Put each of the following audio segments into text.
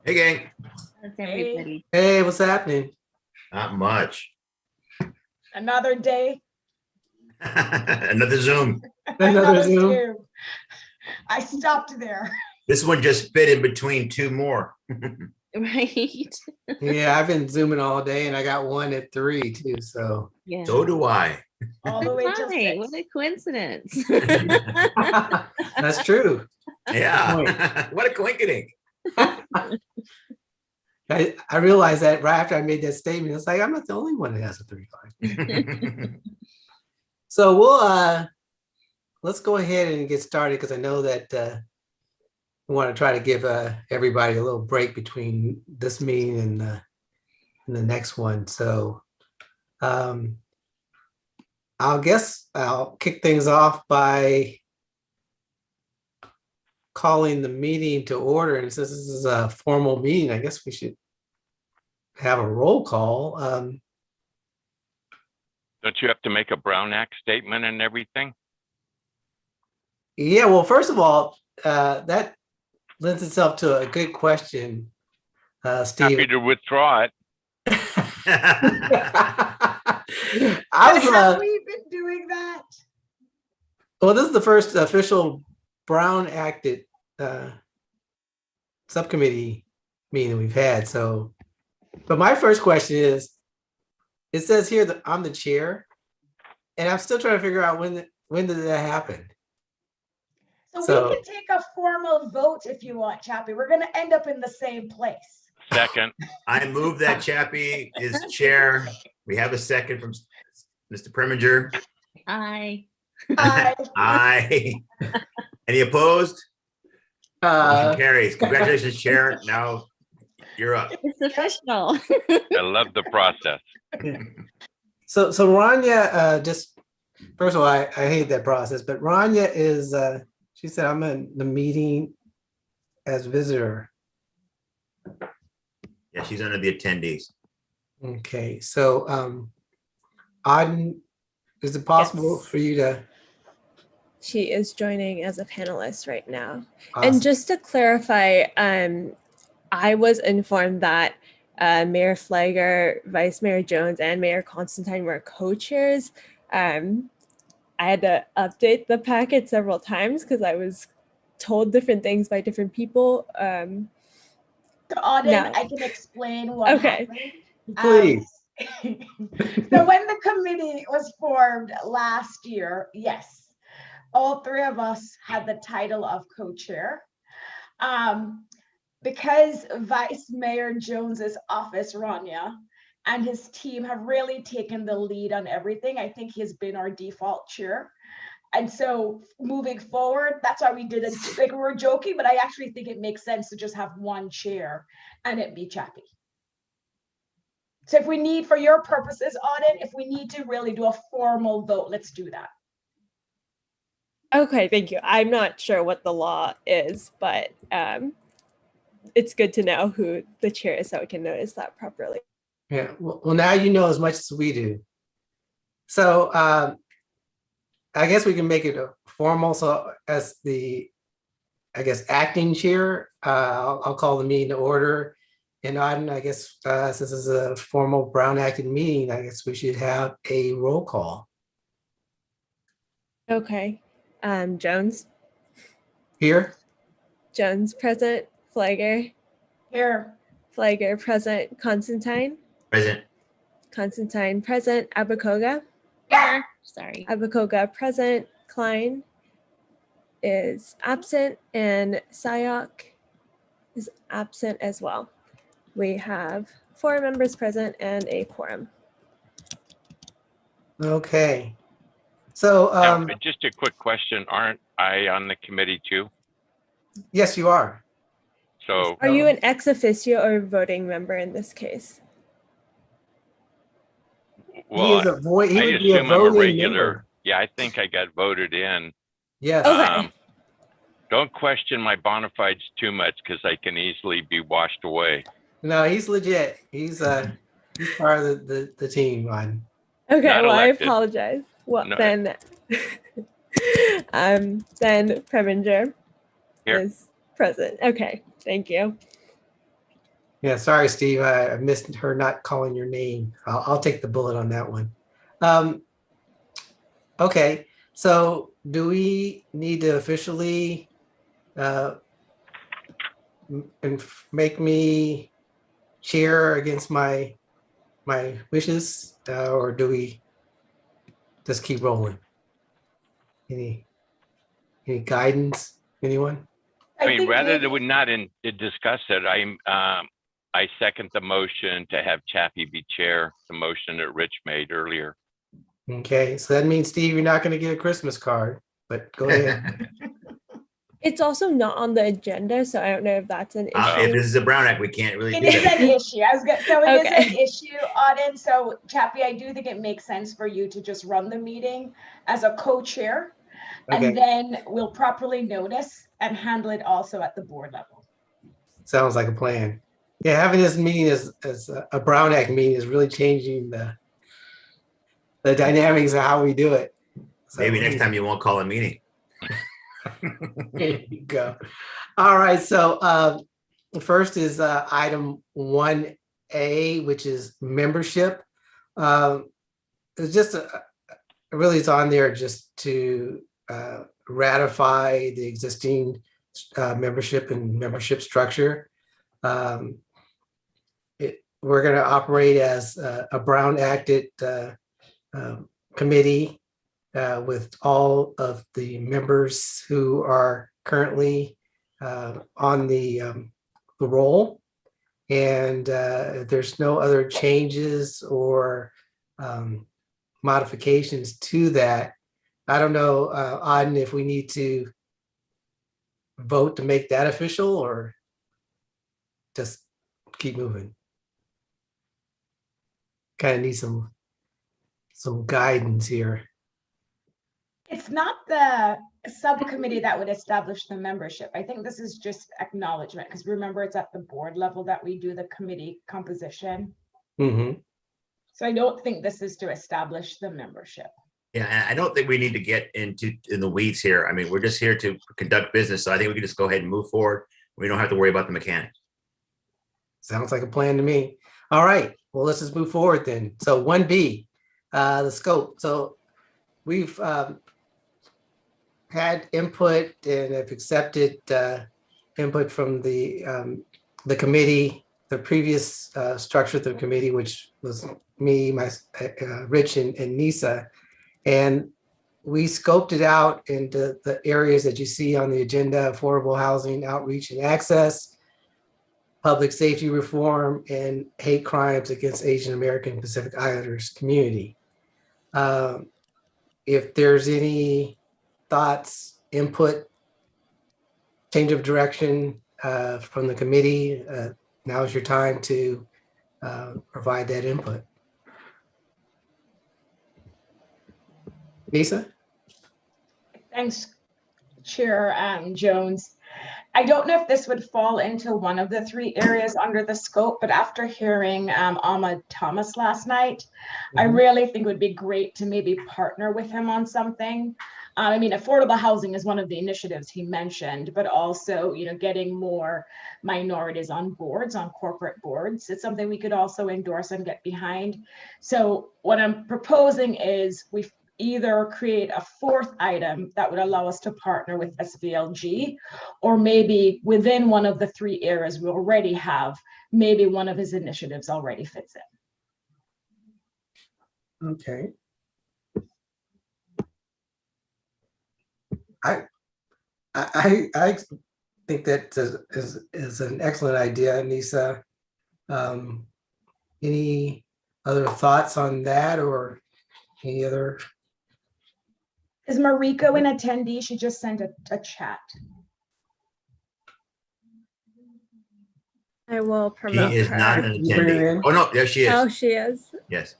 Hey, gang. How's everybody? Hey, what's happening? Not much. Another day. Another Zoom. Another Zoom. Zoom. I stopped there. This one just fit in between two more. Right. Yeah, I've been Zooming all day and I got one at 3 too. So Yeah. So do I. All the way till Hi, 6. what a coincidence. that's true. Yeah. What a coincidence. I realized that right after I made that statement. It's like I'm not the only one that has a 3-5. So we'll let's go ahead and get started because I know that we want to try to give everybody a little break between this meeting and the next one. So I'll kick things off by calling the meeting to order. And since this is a formal meeting, I guess we should have a roll call. Don't you have to make a Brown Act statement and everything? Yeah, well, first of all, that lends itself to a good question, Steve. Happy to withdraw it. Have we been doing that? Well, this is the first official Brown acted subcommittee meeting we've had. So, but my first question is, it says here that I'm the chair, and I'm still trying to figure out when did that happen? So we can take a formal vote if you want, Chappie. We're going to end up in the same place. Second. I move that Chappie is chair. We have a second from Mr. Preminger. Hi. Aye. Any opposed? Motion carries. Congratulations, chair. Now you're up. It's official. I love the process. So Rania, just first of all, I hate that process, but Rania is she said I'm in the meeting as visitor. Yeah, she's under the attendees. Okay, so Auden, is it possible for you to? She is joining as a panelist right now. Awesome. And just to clarify, I was informed that Mayor Flagger, Vice Mayor Jones, and Mayor Constantine were co-chairs. I had to update the packet several times because I was told different things by different people. Auden, No. I can explain what happened. Please. So when the committee was formed last year, yes, all three of us had the title of co-chair. Because Vice Mayor Jones's office, Rania, and his team have really taken the lead on everything. I think he's been our default chair. And so moving forward, that's why we did it. Like, we were joking, but I actually think it makes sense to just have one chair and it be Chappie. So if we need, for your purposes, Auden, if we need to really do a formal vote, let's do that. Okay, thank you. I'm not sure what the law is, but it's good to know who the chair is so we can notice that properly. Yeah, well, now you know as much as we do. So I guess we can make it a formal. So as the, I guess, acting chair, I'll call the meeting to order. And I guess since this is a formal Brown acted meeting, I guess we should have a roll call. Okay. Jones? Here? Jones present. Flagger? Here. Flagger present. Constantine? Present. Constantine present. Abakoga? Here. Sorry. Abakoga present. Klein is absent, and Sayok is absent as well. We have 4 members present and a quorum. Okay. So Now, just a quick question. Aren't I on the committee too? yes, you are. So Are you an ex officio or voting member in this case? well, He is a voice. He I would be a assume I'm a voting regular. member. Yeah, I think I got voted in. Yes. Okay. Don't question my bona fides too much because I can easily be washed away. No, he's legit. He's part of the team, Ryan. Okay, Not well, I elected. apologize. Well, No. then Preminger Here. is present. Okay, thank you. Yeah, sorry, Steve. I missed her not calling your name. I'll take the bullet on that one. Okay, so do we need to officially make me chair against my wishes, or do we just keep rolling? Any guidance? Anyone? I mean, think rather maybe- than we not discuss it, I second the motion to have Chappie be chair, the motion that Rich made earlier. Okay, so that means, Steve, you're not going to get a Christmas card, but go ahead. It's also not on the agenda, so I don't know if that's an If issue. this is a Brown Act, we can't really It do is that. an issue. So it is Okay. an issue, Auden. So Chappie, I do think it makes sense for you to just run the meeting as a co-chair. Okay, And then we'll properly notice and handle it also at the board level. sounds like a plan. Yeah, having this meeting as a Brown Act meeting is really changing the dynamics of how we do it. So, Maybe next time you won't call a meeting. There you go. All right, so the first is item 1A, which is membership. It's just really it's on there just to ratify the existing membership and membership structure. We're going to operate as a Brown acted committee with all of the members who are currently on the roll. And if there's no other changes or modifications to that, I don't know, Auden, if we need to vote to make that official or just keep moving. Kind of need some guidance here. It's not the subcommittee that would establish the membership. I think this is just acknowledgement, because remember, it's at the board level that we do the committee composition. Mhm. So I don't think this is to establish the membership. Yeah, and I don't think we need to get in the weeds here. I mean, we're just here to conduct business. So I think we can just go ahead and move forward. We don't have to worry about the mechanics. Sounds like a plan to me. All right, well, let's just move forward then. So 1B, the scope. So we've had input and have accepted input from the committee, the previous structure of the committee, which was me, Rich, and Nisa. And we scoped it out into the areas that you see on the agenda: affordable housing, outreach and access, public safety reform, and hate crimes against Asian American Pacific Islanders community. If there's any thoughts, input, change of direction from the committee, now is your time to provide that input. Nisa? Thanks, Chair Jones. I don't know if this would fall into one of the three areas under the scope, but after hearing Ahmad Thomas last night, I really think it would be great to maybe partner with him on something. I mean, affordable housing is one of the initiatives he mentioned, but also, getting more minorities on boards, on corporate boards. It's something we could also endorse and get behind. So what I'm proposing is we either create a fourth item that would allow us to partner with SVLG, or maybe within one of the three areas we already have, maybe one of his initiatives already fits in. Okay. I think that is an excellent idea, Nisa. Any other thoughts on that, or any other? Is Mariko an attendee? She just sent a chat. I will She promote is her. not an You bring her attendee. in? Oh, no, there she Oh, is. she is. Yes.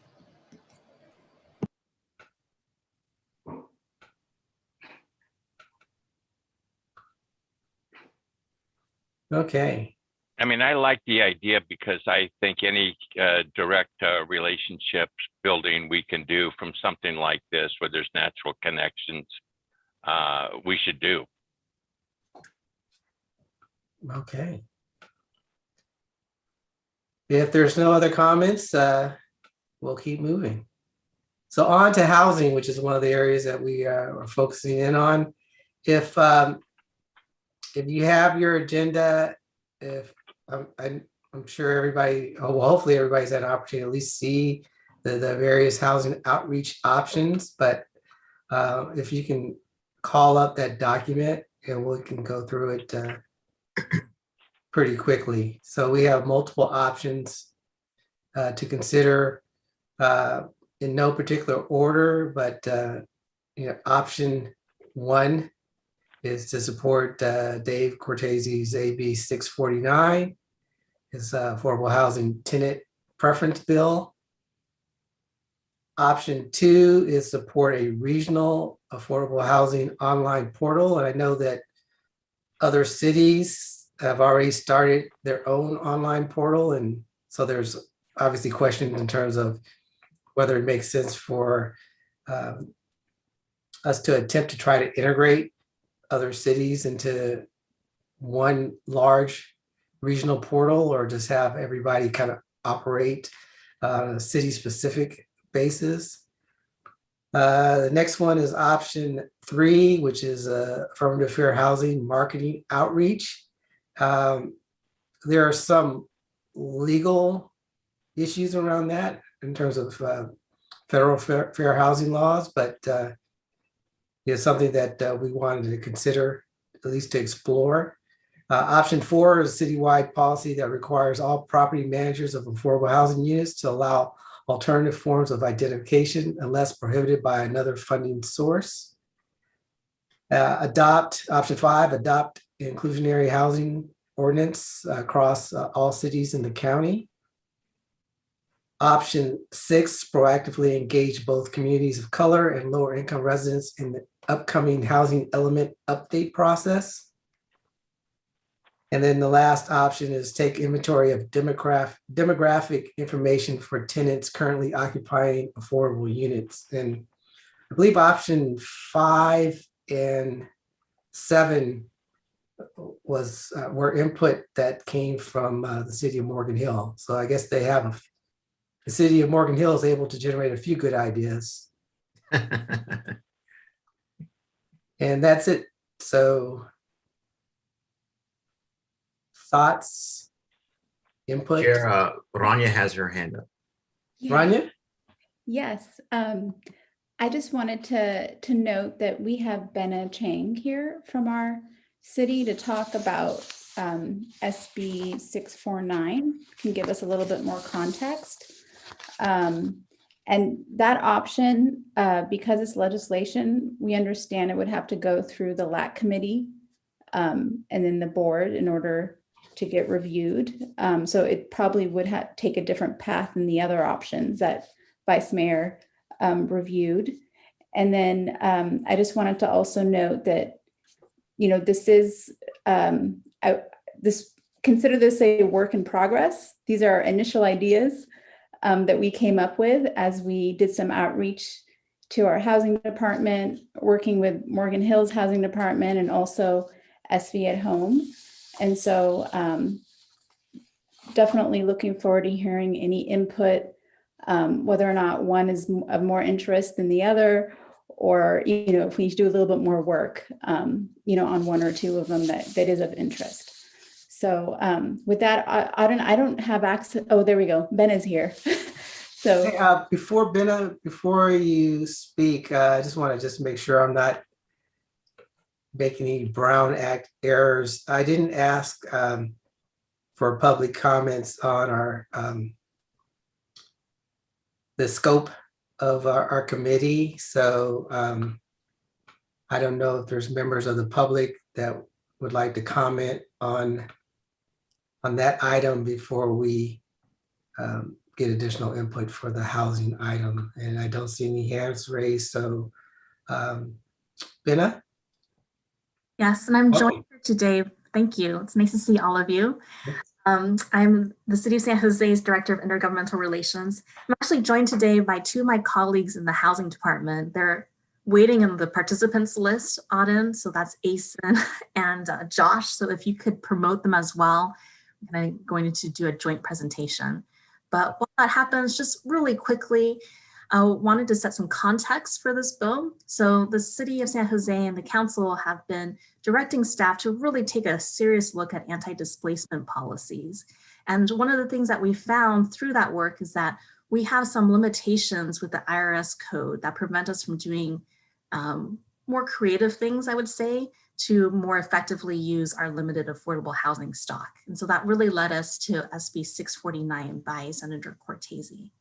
Okay. I mean, I like the idea because I think any direct relationships building we can do from something like this, where there's natural connections, we should do. Okay. If there's no other comments, we'll keep moving. So on to housing, which is one of the areas that we are focusing in on. If you have your agenda, if I'm sure everybody, well, hopefully everybody's had an opportunity to at least see the various housing outreach options, but if you can call up that document and we can go through it pretty quickly. So we have multiple options to consider in no particular order, but option one is to support Dave Cortese's AB 649, his affordable housing tenant preference bill. Option two is support a regional affordable housing online portal. And I know that other cities have already started their own online portal. And so there's obviously questions in terms of whether it makes sense for us to attempt to try to integrate other cities into one large regional portal, or just have everybody kind of operate on a city-specific basis. The next one is option three, which is affirmative fair housing marketing outreach. There are some legal issues around that in terms of federal fair housing laws, but it's something that we wanted to consider, at least to explore. Option four is a citywide policy that requires all property managers of affordable housing units to allow alternative forms of identification unless prohibited by another funding source. Option five, adopt inclusionary housing ordinance across all cities in the county. Option six, proactively engage both communities of color and lower income residents in the upcoming housing element update process. And then the last option is take inventory of demographic information for tenants currently occupying affordable units. And I believe option 5 and 7 were input that came from the city of Morgan Hill. So I guess the city of Morgan Hill is able to generate a few good ideas. And that's it. So thoughts, input? Chair, Rania has her hand up. Yeah. Rania? Yes. I just wanted to note that we have Benna Chang here from our city to talk about SB 649. Can give us a little bit more context. And that option, because it's legislation, we understand it would have to go through the LAC committee and then the board in order to get reviewed. So it probably would take a different path than the other options that Vice Mayor reviewed. And then I just wanted to also note that, this is, consider this a work in progress. These are our initial ideas that we came up with as we did some outreach to our housing department, working with Morgan Hill's housing department and also SV at Home. And so definitely looking forward to hearing any input, whether or not one is of more interest than the other, or, if we do a little bit more work, on one or two of them that is of interest. So with that, I don't have access. Oh, there we go. Ben is here. So Hey, before you speak, I just want to make sure I'm not making any Brown Act errors. I didn't ask for public comments on our the scope of our committee. So I don't know if there's members of the public that would like to comment on that item before we get additional input for the housing item. And I don't see any hands raised. So Benna? Yes, and I'm Welcome. joined here today. Thank you. It's nice to see all of you. I'm the City of San Jose's Director of Intergovernmental Relations. I'm actually joined today by two of my colleagues in the Housing Department. They're waiting in the participants list, Auden, so that's Asen and Josh. So if you could promote them as well, going to do a joint presentation. But while that happens, just really quickly, I wanted to set some context for this bill. So the City of San Jose and the Council have been directing staff to really take a serious look at anti-displacement policies. And one of the things that we found through that work is that we have some limitations with the IRS code that prevent us from doing more creative things, I would say, to more effectively use our limited affordable housing stock. And so that really led us to SB 649 by Senator Cortese.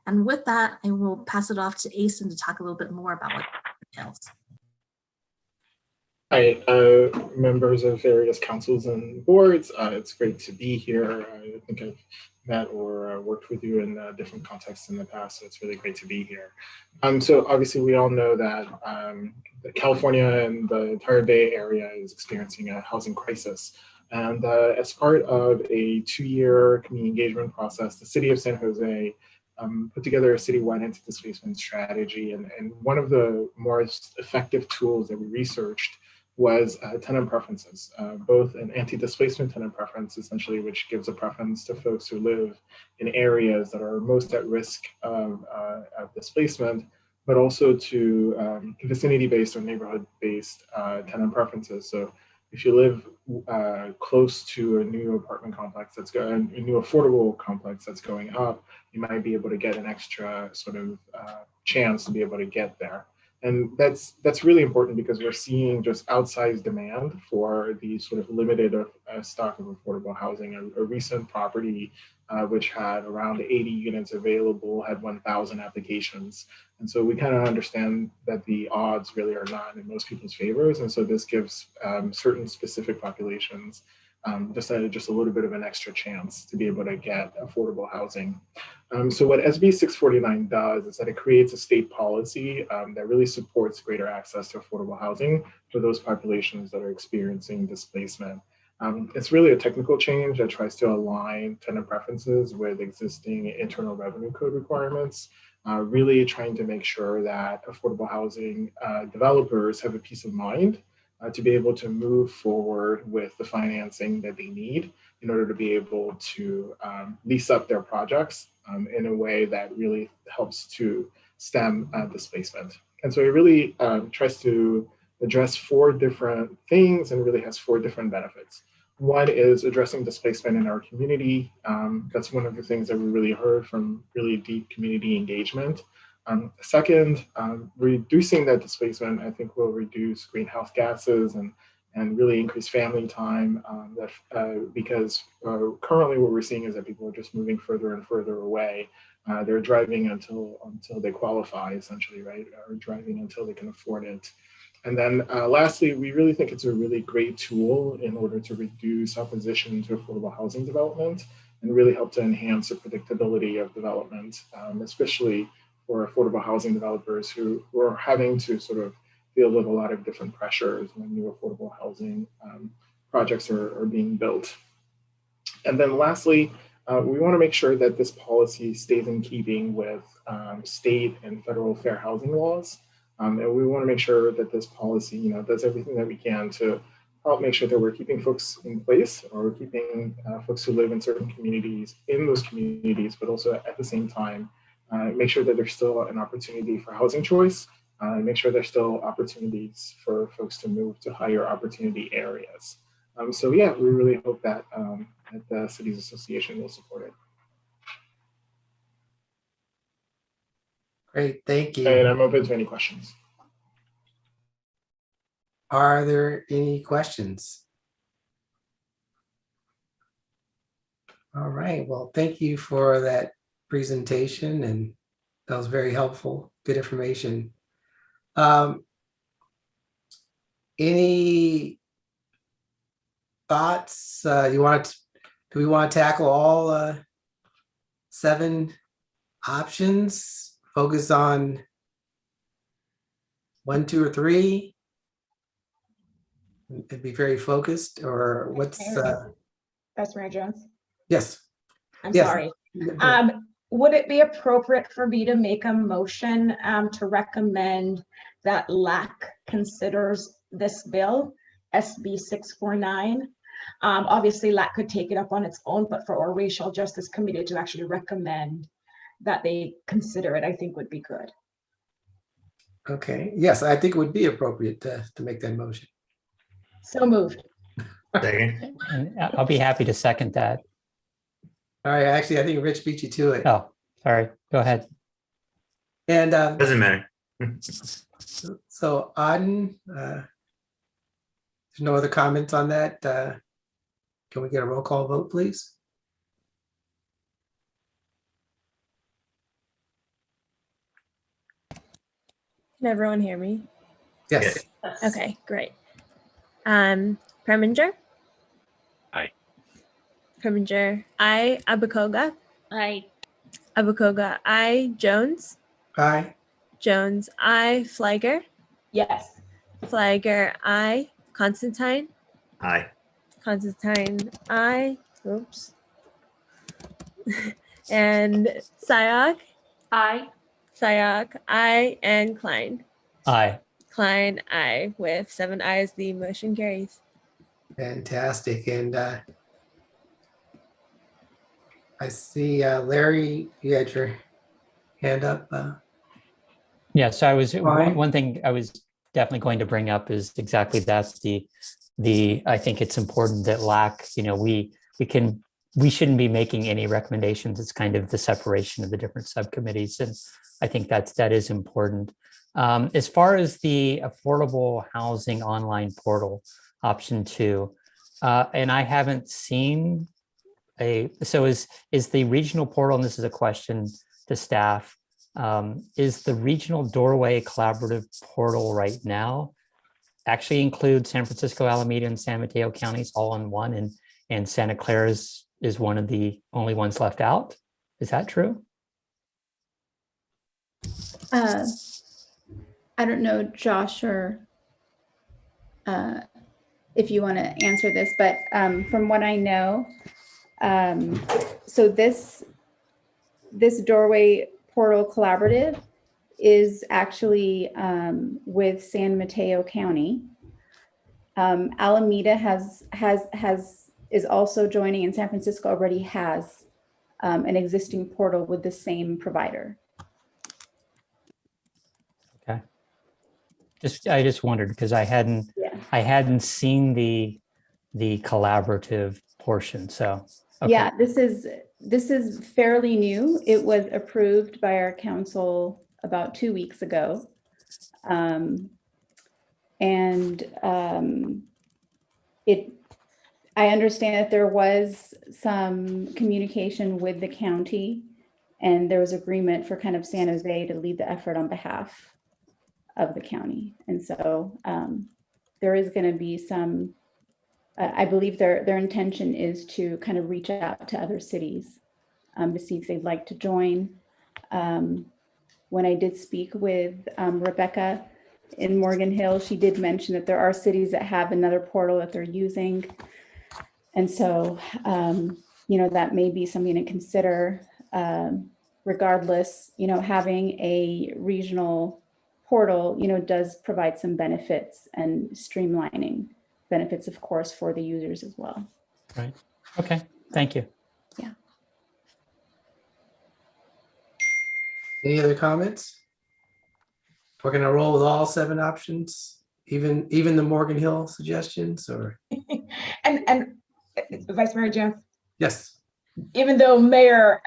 And with that, I will pass it off to Asen to talk a little bit more about what it entails. Hi, members of various councils and boards. It's great to be here. I think I've met or worked with you in different contexts in the past, so it's really great to be here. So obviously we all know that California and the entire Bay Area is experiencing a housing crisis. And as part of a 2-year community engagement process, the City of San Jose put together a citywide anti-displacement strategy. And one of the most effective tools that we researched was tenant preferences, both an anti-displacement tenant preference, essentially, which gives a preference to folks who live in areas that are most at risk of displacement, but also to vicinity-based or neighborhood-based tenant preferences. So if you live close to a new apartment complex that's going, a new affordable complex that's going up, you might be able to get an extra sort of chance to be able to get there. And that's really important because we're seeing just outsized demand for the sort of limited stock of affordable housing. A recent property which had around 80 units available had 1,000 applications. And so we kind of understand that the odds really are not in most people's favors. And so this gives certain specific populations just a little bit of an extra chance to be able to get affordable housing. So what SB 649 does is that it creates a state policy that really supports greater access to affordable housing for those populations that are experiencing displacement. It's really a technical change that tries to align tenant preferences with existing Internal Revenue Code requirements, really trying to make sure that affordable housing developers have a peace of mind to be able to move forward with the financing that they need in order to be able to lease up their projects in a way that really helps to stem displacement. And so it really tries to address 4 different things and really has 4 different benefits. One is addressing displacement in our community. That's one of the things that we really heard from really deep community engagement. Second, reducing that displacement, I think, will reduce greenhouse gases and really increase family time. Because currently what we're seeing is that people are just moving further and further away. They're driving until they qualify, essentially, right? Or driving until they can afford it. And then lastly, we really think it's a really great tool in order to reduce opposition to affordable housing development and really help to enhance the predictability of development, especially for affordable housing developers who are having to sort of deal with a lot of different pressures when new affordable housing projects are being built. And then lastly, we want to make sure that this policy stays in keeping with state and federal fair housing laws. And we want to make sure that this policy, does everything that we can to help make sure that we're keeping folks in place or keeping folks who live in certain communities in those communities, but also at the same time, make sure that there's still an opportunity for housing choice, and make sure there's still opportunities for folks to move to higher opportunity areas. So yeah, we really hope that, that the Cities Association will support it. Great, thank you. And I'm open to any questions. Are there any questions? All right, well, thank you for that presentation, and that was very helpful, good information. Any thoughts? Do we want to tackle all 7 options? Focus on 1, 2, or 3? It'd be very focused, or what's Vice Mayor Jones. Yes. I'm Yes. sorry. Would it be appropriate for me to make a motion to recommend that LAC considers this bill, SB 649, Obviously, LAC could take it up on its own, but for our Racial Justice Committee to actually recommend that they consider it, I think would be good. Okay, yes, I think it would be appropriate to make that motion. So moved. Second. And I'll be happy to second that. All right, actually, I think Rich beat you to it. Oh, sorry. Go ahead. And Doesn't matter. so Auden, there's no other comments on that. Can we get a roll call vote, please? Can everyone hear me? Yes. Okay, great. Preminger? Aye. Preminger, aye. Abakoga? Aye. Abakoga, aye. Jones? Aye. Jones, aye. Flagger? Yes. Flagger, aye. Constantine? Aye. Constantine, aye. Oops. And Sayok? Aye. Sayok, aye. And Klein? Aye. Klein, aye. With 7 ayes, the motion carries. Fantastic. And I see Larry, you had your hand up. Yeah, so I was Fine. one thing I was definitely going to bring up is exactly that's the I think it's important that LAC, we shouldn't be making any recommendations. It's kind of the separation of the different subcommittees, and I think that is important. As far as the affordable housing online portal option 2, and I haven't seen so is the regional portal, and this is a question to staff, is the regional doorway collaborative portal right now actually include San Francisco, Alameda, and San Mateo counties all in one, and Santa Clara is one of the only ones left out? Is that true? I don't know, Josh, or if you want to answer this, but from what I know, so this doorway portal collaborative is actually with San Mateo County. Alameda is also joining, and San Francisco already has an existing portal with the same provider. Okay. I just wondered because I hadn't seen the collaborative portion. So okay. Yeah, this is fairly new. It was approved by our council about 2 weeks ago. I understand that there was some communication with the county, and there was agreement for kind of San Jose to lead the effort on behalf of the county. And so there is going to be some, I believe their intention is to kind of reach out to other cities to see if they'd like to join. When I did speak with Rebecca in Morgan Hill, she did mention that there are cities that have another portal that they're using. And so, that may be something to consider. Regardless, having a regional portal, does provide some benefits and streamlining benefits, of course, for the users as well. Right. Okay. Thank you. Yeah. Any other comments? We're going to roll with all 7 options, even the Morgan Hill suggestions, or? And Vice Mayor Jones, Yes. even though Mayor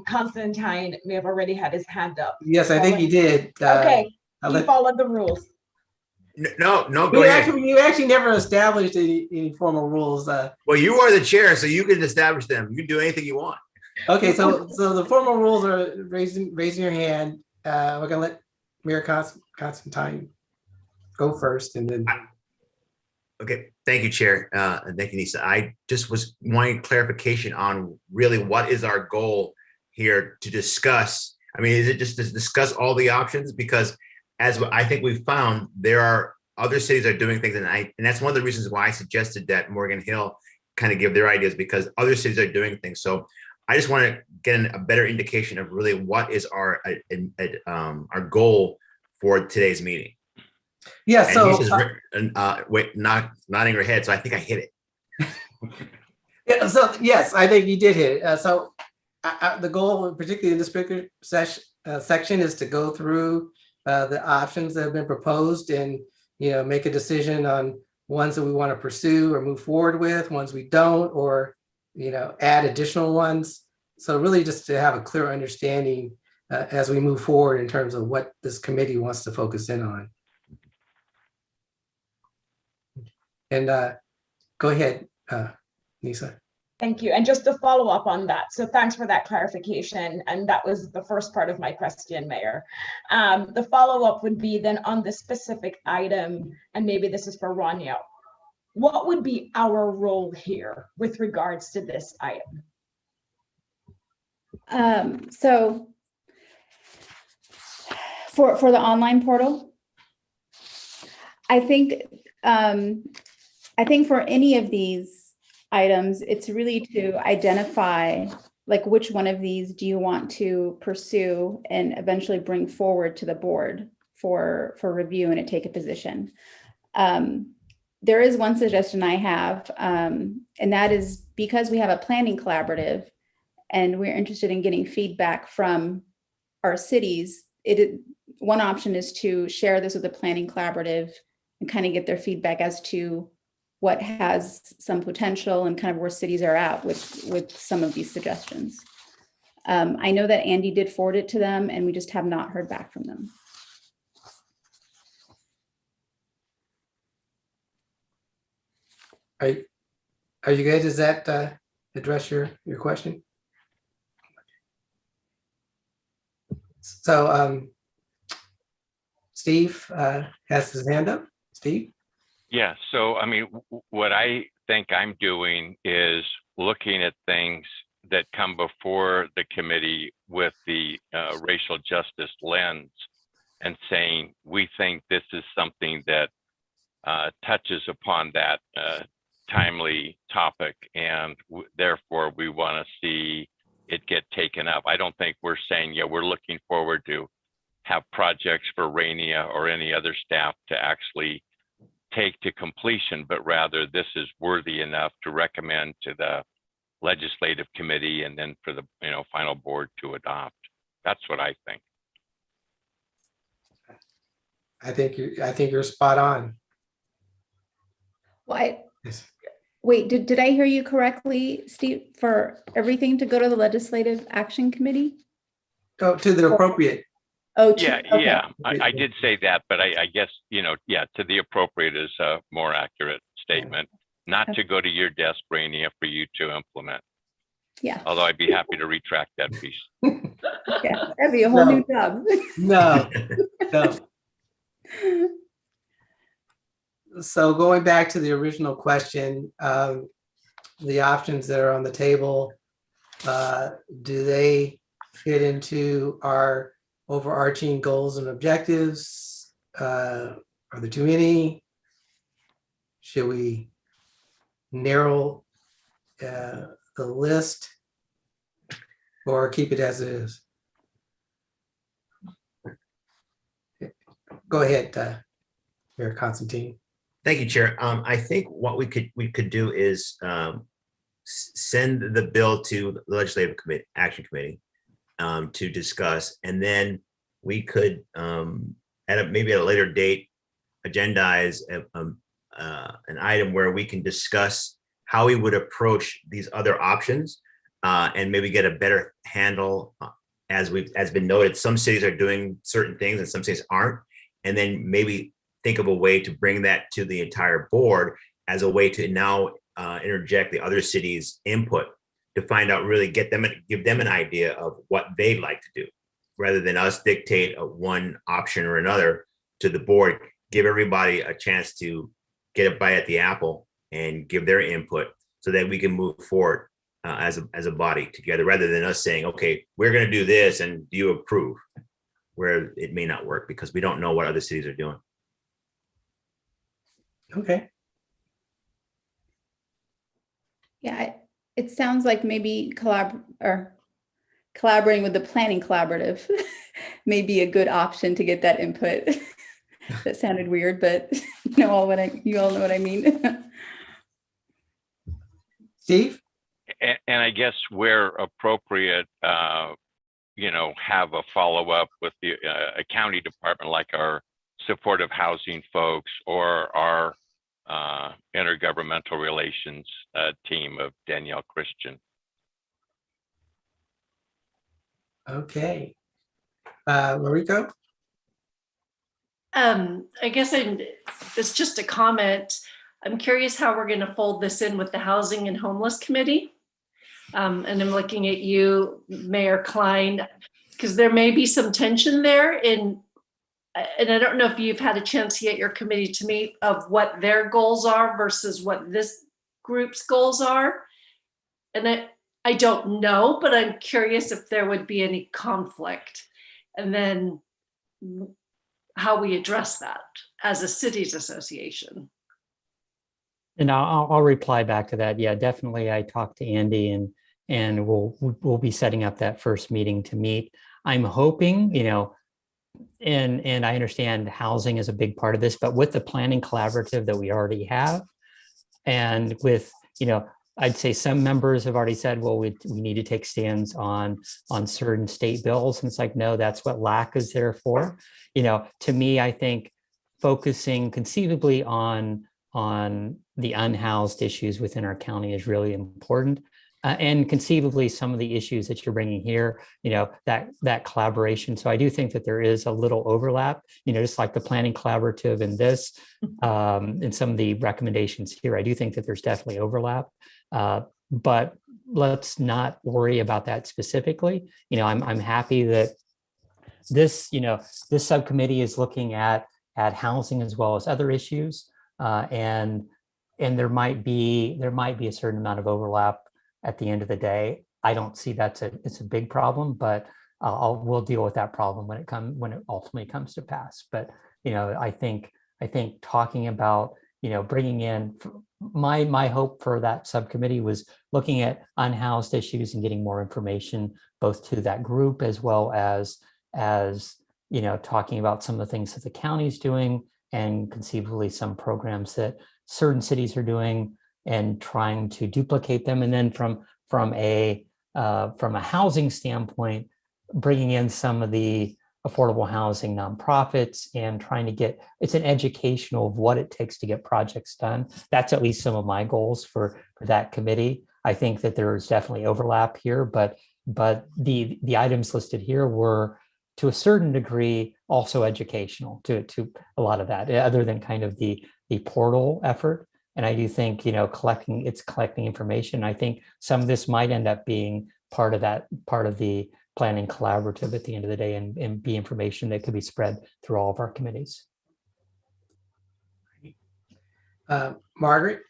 Constantine may have already had his hand up. Yes, I think he did. Okay, he followed the rules. No, go ahead. You actually never established any formal rules. Well, you are the chair, so you can establish them. You can do anything you want. Okay, so the formal rules are raising your hand. We're gonna let Mayor Constantine go first, and then. Okay, thank you, Chair. And thank you, Nisa. I just was wanting clarification on really what is our goal here to discuss. I mean, is it just to discuss all the options? Because as I think we've found, there are other cities that are doing things, and that's one of the reasons why I suggested that Morgan Hill kind of give their ideas, because other cities are doing things. So I just want to get a better indication of really what is our goal for today's meeting. Yeah. And So Nisa's nodding her head, so I think I hit it. Yeah, so yes, I think you did hit it. So the goal, particularly in this particular section, is to go through the options that have been proposed and, you know, make a decision on ones that we want to pursue or move forward with, ones we don't, or, you know, add additional ones. So really just to have a clear understanding as we move forward in terms of what this committee wants to focus in on. And go ahead, Nisa. Thank you. And just to follow up on that, so thanks for that clarification. And that was the first part of my question, Mayor. The follow-up would be then on the specific item, and maybe this is for Rania. What would be our role here with regards to this item? So for the online portal, I think for any of these items, it's really to identify like which one of these do you want to pursue and eventually bring forward to the board for review and to take a position. There is one suggestion I have, and that is because we have a planning collaborative and we're interested in getting feedback from our cities, one option is to share this with the planning collaborative and kind of get their feedback as to what has some potential and kind of where cities are at with some of these suggestions. I know that Andy did forward it to them and we just have not heard back from them. Are you good? Does that address your question? So Steve has his hand up. Steve? Yeah, so I mean, what I think I'm doing is looking at things that come before the committee with the racial justice lens and saying, we think this is something that touches upon that timely topic, and therefore we want to see it get taken up. I don't think we're saying, yeah, we're looking forward to have projects for Rania or any other staff to actually take to completion, but rather this is worthy enough to recommend to the legislative committee and then for the final board to adopt. That's what I think. I think you're spot on. Well, Yes. wait, did I hear you correctly, Steve, for everything to go to the Legislative Action Committee? Oh, to the appropriate. Oh, Yeah, okay. yeah, I did say that, but I guess, yeah, to the appropriate is a more accurate statement, not to go to your desk, Rania, for you to implement. Yeah. Although I'd be happy to retract that piece. Yeah, that'd be a whole new job. No, no. So going back to the original question, the options that are on the table, do they fit into our overarching goals and objectives? Are there too many? Should we narrow the list or keep it as it is? Go ahead, Mayor Constantine. Thank you, Chair. I think what we could do is send the bill to the Legislative Action Committee to discuss, and then we could maybe at a later date agendize an item where we can discuss how we would approach these other options and maybe get a better handle. As been noted, some cities are doing certain things and some cities aren't, and then maybe think of a way to bring that to the entire board as a way to now interject the other cities' input to find out, really give them an idea of what they'd like to do, rather than us dictate one option or another to the board. Give everybody a chance to get a bite at the apple and give their input so that we can move forward as a body together, rather than us saying, okay, we're going to do this and do you approve, where it may not work because we don't know what other cities are doing. Okay. Yeah, it sounds like maybe collaborating with the planning collaborative may be a good option to get that input. That sounded weird, but you all know what I mean. Steve? And I guess where appropriate, have a follow-up with the county department, like our supportive housing folks or our intergovernmental relations team of Danielle Christian. Okay. Mariko? I guess it's just a comment. I'm curious how we're going to fold this in with the Housing and Homeless Committee. And I'm looking at you, Mayor Klein, because there may be some tension there and I don't know if you've had a chance to get your committee to meet of what their goals are versus what this group's goals are. And I don't know, but I'm curious if there would be any conflict and then how we address that as a cities association. And I'll reply back to that. Yeah, definitely. I talked to Andy and we'll be setting up that first meeting to meet. I'm hoping, and I understand housing is a big part of this, but with the planning collaborative that we already have, and with, I'd say some members have already said, well, we need to take stands on certain state bills. And it's like, no, that's what LAC is there for. To me, I think focusing conceivably on the unhoused issues within our county is really important. And conceivably some of the issues that you're bringing here, that collaboration. So I do think that there is a little overlap, just like the planning collaborative and this, and some of the recommendations here. I do think that there's definitely overlap, but let's not worry about that specifically. I'm happy that this subcommittee is looking at housing as well as other issues, and there might be a certain amount of overlap. At the end of the day, I don't see it's a big problem, but we'll deal with that problem when it ultimately comes to pass. But I think talking about bringing in my hope for that subcommittee was looking at unhoused issues and getting more information both to that group as well as talking about some of the things that the county's doing and conceivably some programs that certain cities are doing, and trying to duplicate them. And then from a housing standpoint, bringing in some of the affordable housing nonprofits and trying to get, it's an educational of what it takes to get projects done. That's at least some of my goals for that committee. I think that there is definitely overlap here, but the items listed here were to a certain degree also educational to a lot of that, other than kind of the portal effort. And I do think, collecting information. I think some of this might end up being part of the planning collaborative at the end of the day, and be information that could be spread through all of our committees. Margaret?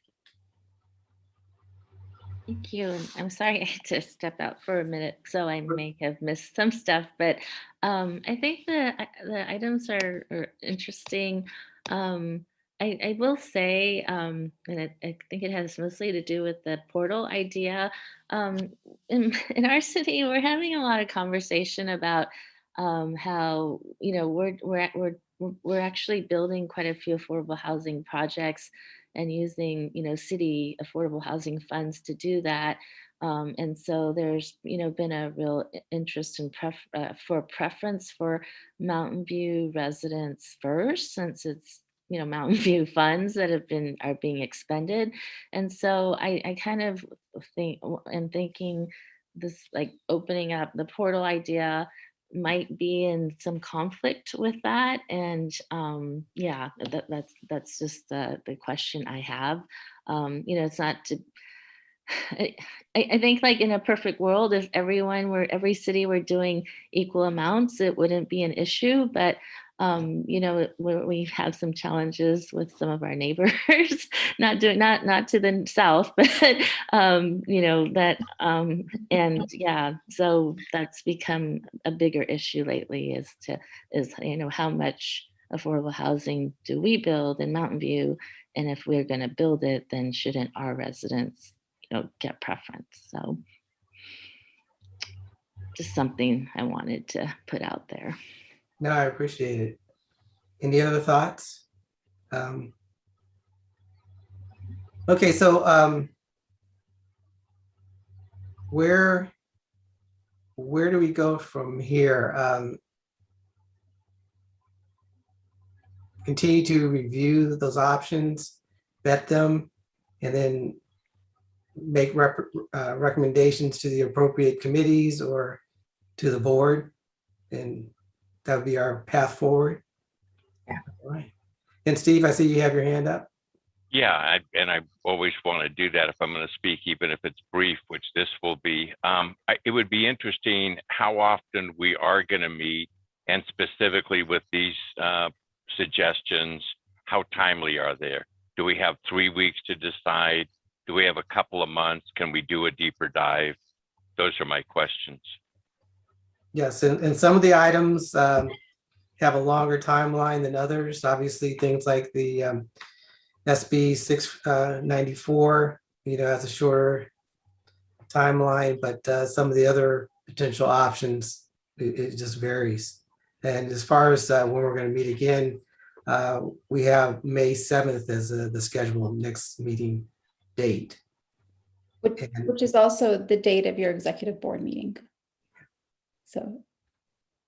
Thank you. And I'm sorry I had to step out for a minute, so I may have missed some stuff, but I think the items are interesting. I will say, and I think it has mostly to do with the portal idea. In our city, we're having a lot of conversation about how we're actually building quite a few affordable housing projects and using city affordable housing funds to do that. And so there's been a real interest in preference for Mountain View residents first, since it's Mountain View funds that are being expended. And so I kind of am thinking this, like, opening up the portal idea might be in some conflict with that. And yeah, that's just the question I have. It's not to, I think, like, in a perfect world, if every city were doing equal amounts, it wouldn't be an issue. But we have some challenges with some of our neighbors, not to the south, but and yeah, so that's become a bigger issue lately, is how much affordable housing do we build in Mountain View, and if we're going to build it, then shouldn't our residents get preference? So just something I wanted to put out there. No, I appreciate it. Any other thoughts? Okay, so where do we go from here? Continue to review those options, vet them, and then make recommendations to the appropriate committees or to the board, and that would be our path forward. Yeah. All right. And Steve, I see you have your hand up. Yeah, I always want to do that if I'm going to speak, even if it's brief, which this will be. It would be interesting how often we are going to meet, and specifically with these suggestions, how timely are they? Do we have 3 weeks to decide? Do we have a couple of months? Can we do a deeper dive? Those are my questions. Yes, and some of the items have a longer timeline than others. Obviously, things like the SB 694, has a shorter timeline, but some of the other potential options, it just varies. And as far as when we're going to meet again, we have May 7th as the scheduled next meeting date. Which is also the date of your executive board meeting. So,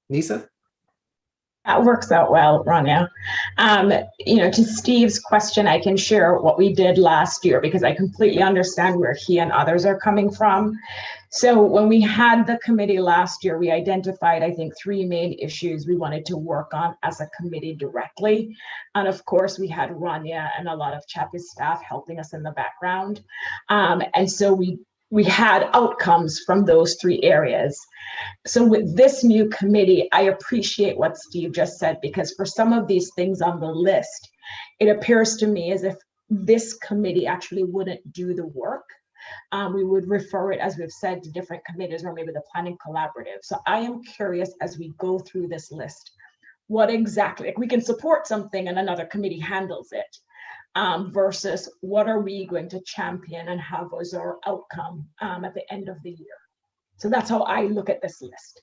Nisa? That works out well, Rania. To Steve's question, I can share what we did last year because I completely understand where he and others are coming from. So when we had the committee last year, we identified, I think, 3 main issues we wanted to work on as a committee directly. And of course, we had Rania and a lot of Chappie's staff helping us in the background. And so we had outcomes from those 3 areas. So with this new committee, I appreciate what Steve just said, because for some of these things on the list, it appears to me as if this committee actually wouldn't do the work. We would refer it, as we've said, to different committees or maybe the planning collaborative. So I am curious as we go through this list, what exactly, we can support something and another committee handles it, versus what are we going to champion and have as our outcome at the end of the year. So that's how I look at this list.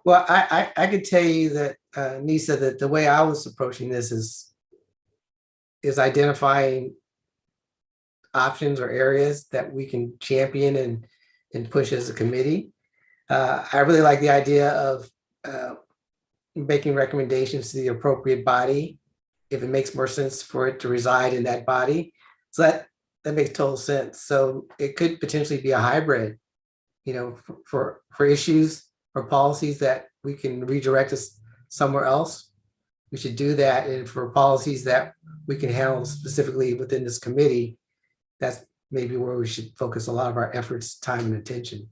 Well, I could tell you that, Nisa, that the way I was approaching this is identifying options or areas that we can champion and push as a committee. I really like the idea of making recommendations to the appropriate body if it makes more sense for it to reside in that body. So that makes total sense. So it could potentially be a hybrid, for issues or policies that we can redirect us somewhere else. We should do that. And for policies that we can handle specifically within this committee, that's maybe where we should focus a lot of our efforts, time, and attention.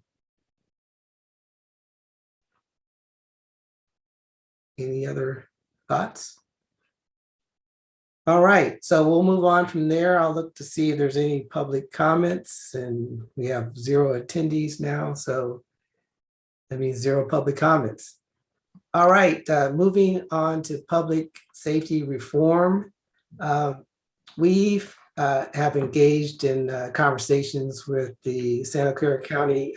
Any other thoughts? All right, so we'll move on from there. I'll look to see if there's any public comments, and we have 0 attendees now, so that means 0 public comments. All right, moving on to public safety reform. We have engaged in conversations with the Santa Clara County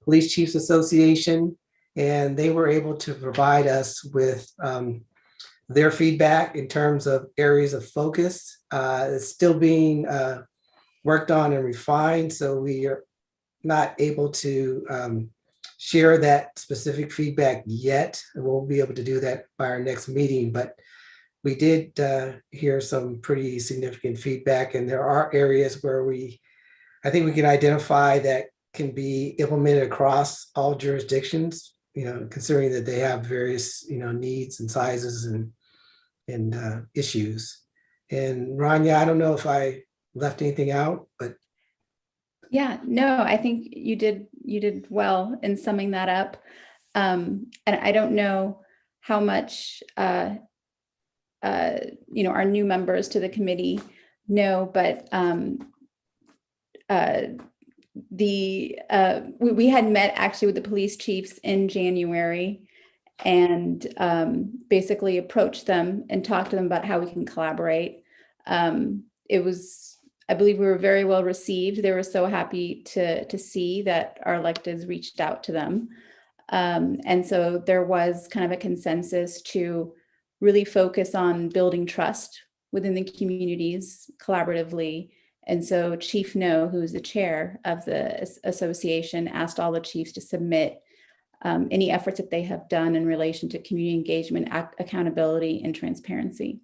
Police Chiefs Association, and they were able to provide us with their feedback in terms of areas of focus. It's still being worked on and refined, so we are not able to share that specific feedback yet. We'll be able to do that by our next meeting, but we did hear some pretty significant feedback, and there are areas where I think we can identify that can be implemented across all jurisdictions, considering that they have various, needs and sizes and issues. And Rania, I don't know if I left anything out, but. yeah, no, I think you did well in summing that up. And I don't know how much, our new members to the committee know, but we had met actually with the police chiefs in January, and basically approached them and talked to them about how we can collaborate. I believe we were very well received. They were so happy to see that our electeds reached out to them. And so there was kind of a consensus to really focus on building trust within the communities collaboratively. And so Chief No, who's the chair of the association, asked all the chiefs to submit any efforts that they have done in relation to community engagement, accountability, and transparency.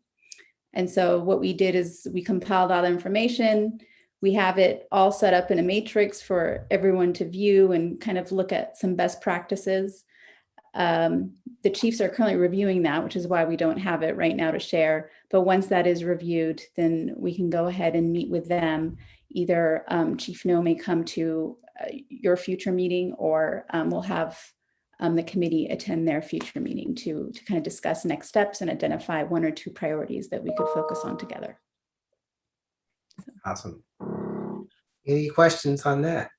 And so what we did is we compiled all the information. We have it all set up in a matrix for everyone to view and kind of look at some best practices. The chiefs are currently reviewing that, which is why we don't have it right now to share. But once that is reviewed, then we can go ahead and meet with them. Either Chief No may come to your future meeting, or we'll have the committee attend their future meeting to kind of discuss next steps and identify 1 or 2 priorities that we could focus on together. Awesome. Any questions on that?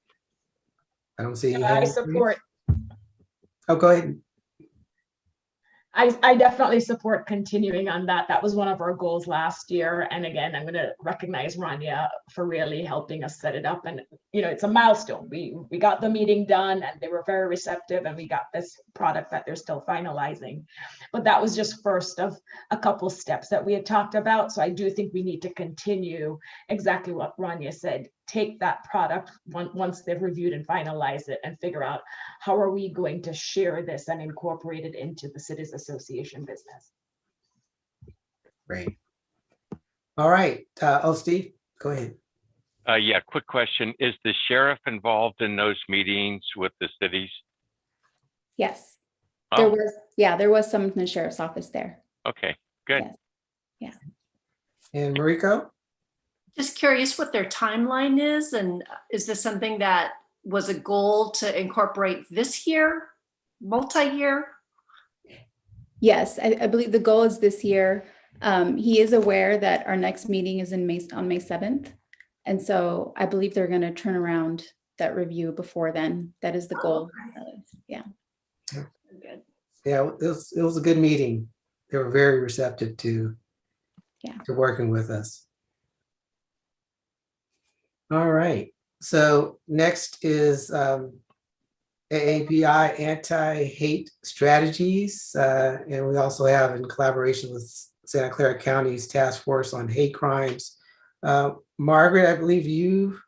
I don't see any I hands. support. Oh, go ahead. I definitely support continuing on that. That was one of our goals last year. And again, I'm going to recognize Rania for really helping us set it up. And, you know, it's a milestone. We got the meeting done and they were very receptive, and we got this product that they're still finalizing. But that was just first of a couple steps that we had talked about. So I do think we need to continue exactly what Rania said. Take that product once they've reviewed and finalized it, and figure out how are we going to share this and incorporate it into the Cities Association business. Great. All right. Steve, go ahead. Yeah, quick question. Is the sheriff involved in those meetings with the cities? Yes, Oh, there was someone from the sheriff's office there. okay, good. Yes. And Mariko? Just curious what their timeline is, and is this something that was a goal to incorporate this year, multi-year? Yes, I believe the goal is this year. He is aware that our next meeting is on May 7th. And so I believe they're going to turn around that review before then. That is the goal. Yeah. Good. Yeah, it was a good meeting. They were very receptive to working with us. All right. So next is AAPI anti-hate strategies. And we also have, in collaboration with Santa Clara County's Task Force on Hate Crimes. Margaret, I believe you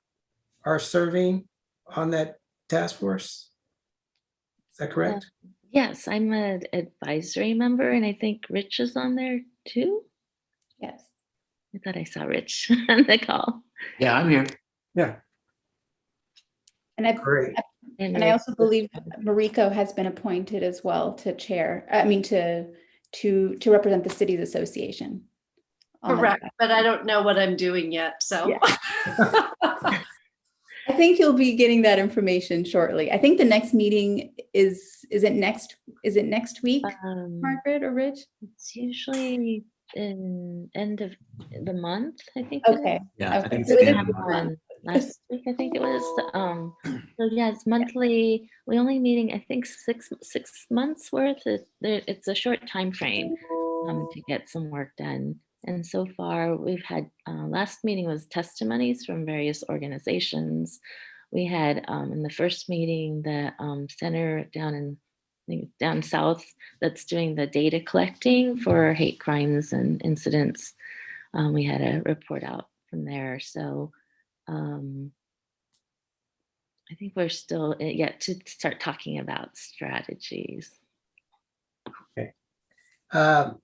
are serving on that task force. Is that correct? Yes, I'm an advisory member, and I think Rich is on there too. Yes. I thought I saw Rich on the call. Yeah, I'm here. Yeah. Great. And I also believe Mariko has been appointed as well to to represent the cities association. Correct, but I don't know what I'm doing yet, so. Yeah. I think you'll be getting that information shortly. I think the next meeting is it next week, Margaret or Rich? It's usually in end of the month, I think. Okay. Yeah, okay. I think So it's we the had end of the month. one last week, I think it was. So yeah, it's monthly. We only meeting, I think, six months worth. It's a short time frame to get some work done. And so far, we've had last meeting was testimonies from various organizations. We had in the first meeting the center down south that's doing the data collecting for hate crimes and incidents. We had a report out from there. So I think we're still yet to start talking about strategies. Okay.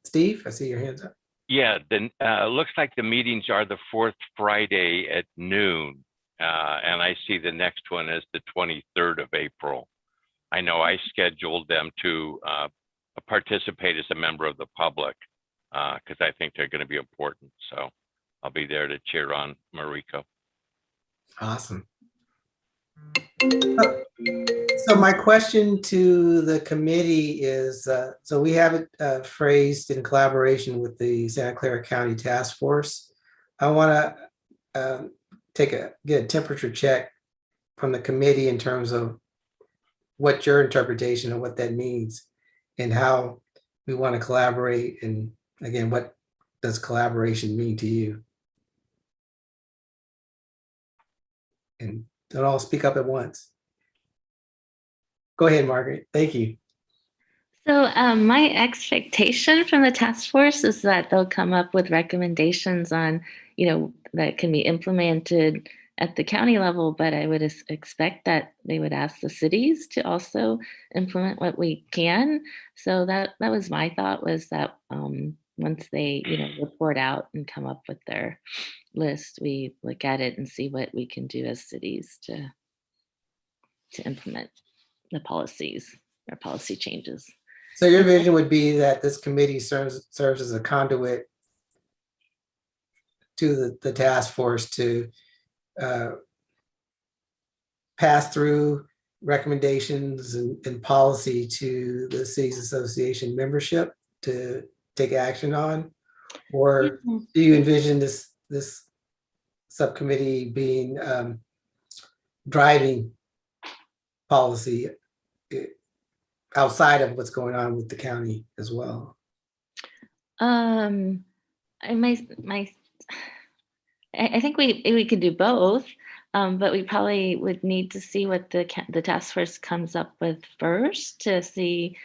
Steve, I see your hands up. Yeah, then looks like the meetings are the 4th Friday at noon. And I see the next one is the 23rd of April. I know I scheduled them to participate as a member of the public because I think they're going to be important. So I'll be there to cheer on Mariko. Awesome. So my question to the committee is, so we have it phrased in collaboration with the Santa Clara County Task Force. I want to get a temperature check from the committee in terms of what your interpretation of what that means and how we want to collaborate. And again, what does collaboration mean to you? And don't all speak up at once. Go ahead, Margaret. Thank you. So my expectation from the task force is that they'll come up with recommendations on, that can be implemented at the county level, but I would expect that they would ask the cities to also implement what we can. So that was my thought, was that once they, report out and come up with their list, we look at it and see what we can do as cities to implement the policies or policy changes. So your vision would be that this committee serves as a conduit to the task force to pass through recommendations and policy to the cities association membership to take action on? Or do you envision this subcommittee being driving policy outside of what's going on with the county as well? I think we could do both, but we probably would need to see what the task force comes up with first to see,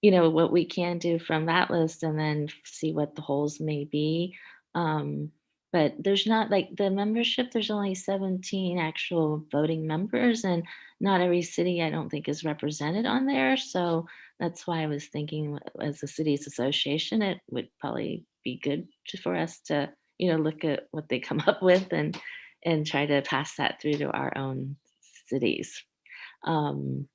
what we can do from that list, and then see what the holes may be. But there's not, like, the membership, there's only 17 actual voting members, and not every city, I don't think, is represented on there. So that's why I was thinking, as a cities association, it would probably be good for us to, look at what they come up with and try to pass that through to our own cities. But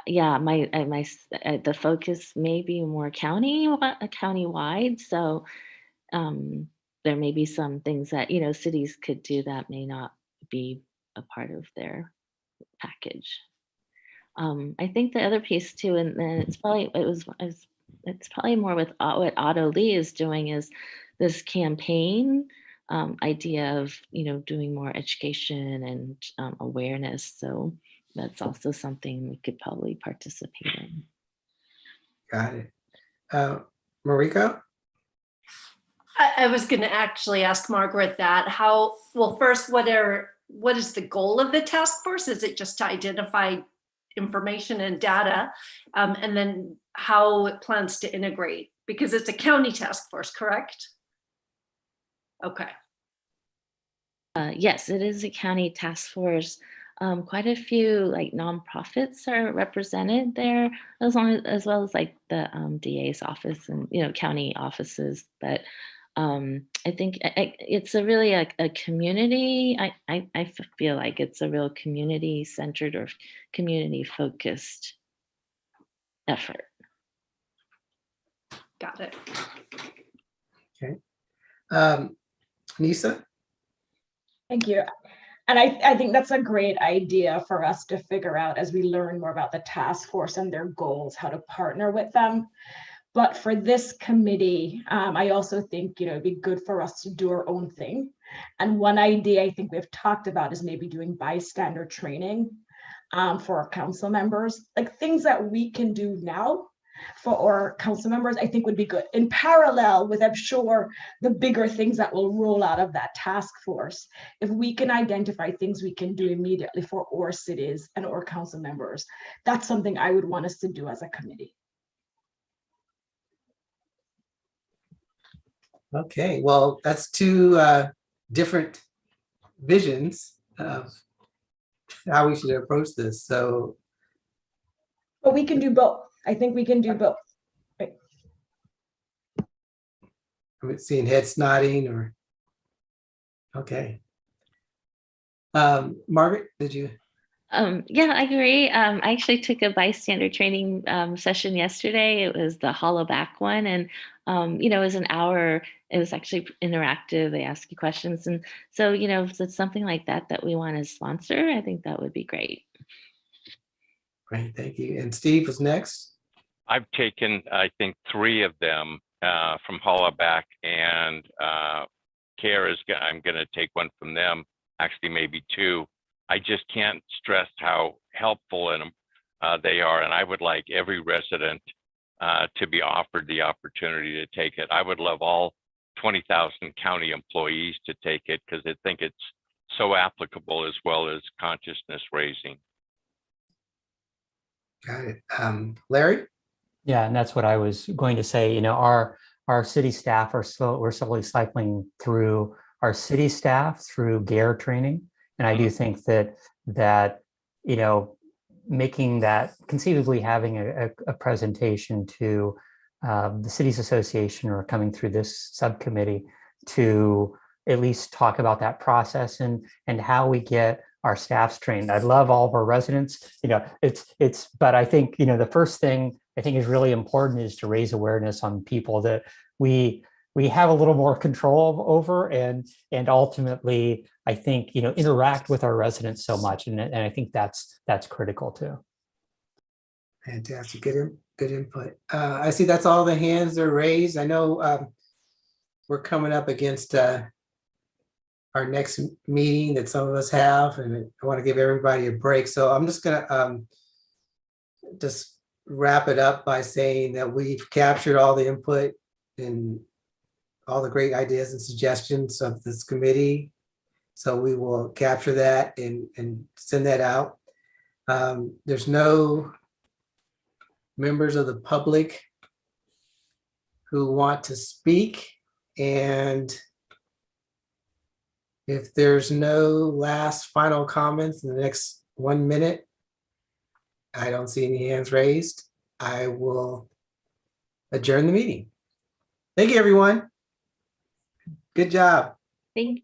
yeah, the focus may be more county-wide. So there may be some things that, cities could do that may not be a part of their package. I think the other piece too, and then it's probably more with what Otto Lee is doing, is this campaign idea of, doing more education and awareness. So that's also something we could probably participate in. Got it. Marika? I was going to actually ask Margaret that. First, what is the goal of the task force? Is it just to identify information and data, and then how it plans to integrate? Because it's a county task force, correct? Okay. Yes, it is a county task force. Quite a few nonprofits are represented there, as well as the DA's office and county offices. But I think it's really a community. I feel like it's a real community centered or community focused effort. Got it. Okay. Nisa? Thank you. And I think that's a great idea for us to figure out as we learn more about the task force and their goals, how to partner with them. But for this committee, I also think, it'd be good for us to do our own thing. And one idea I think we've talked about is maybe doing bystander training for our council members, like things that we can do now for our council members, I think would be good in parallel with, I'm sure, the bigger things that will roll out of that task force. If we can identify things we can do immediately for our cities and our council members, that's something I would want us to do as a committee. Okay, well, that's two different visions of how we should approach this. So, but we can do both. I think we can do both. Right. I'm seeing heads nodding or, okay. Margaret, did you? Yeah, I agree. I actually took a bystander training session yesterday. It was the hollow back one, and it was an hour. It was actually interactive. They ask you questions, and so if it's something like that we want to sponsor, I think that would be great. Great, thank you. And Steve was next. I've taken, I think, 3 of them from Hollaback, and CARE I'm going to take one from them. Actually, maybe 2. I just can't stress how helpful they are, and I would like every resident to be offered the opportunity to take it. I would love all 20,000 county employees to take it, because I think it's so applicable as well as consciousness raising. Got it. Larry? Yeah, and that's what I was going to say. You know, our city staff we're slowly cycling through our city staff through GARE training. And I do think that, you know, making that conceivably having a presentation to the cities association or coming through this subcommittee to at least talk about that process and how we get our staffs trained. I love all of our residents, you know, but I think, you know, the first thing I think is really important is to raise awareness on people that we have a little more control over and ultimately I think, you know, interact with our residents so much. And I think that's critical too. Fantastic, good input. I see that's all the hands are raised. I know we're coming up against our next meeting that some of us have, and I want to give everybody a break. So I'm just gonna just wrap it up by saying that we've captured all the input and all the great ideas and suggestions of this committee. So we will capture that and send that out. There's no members of the public who want to speak, and if there's no last final comments in the next 1 minute, I don't see any hands raised. I will adjourn the meeting. Thank you, everyone. Good job. Thank you.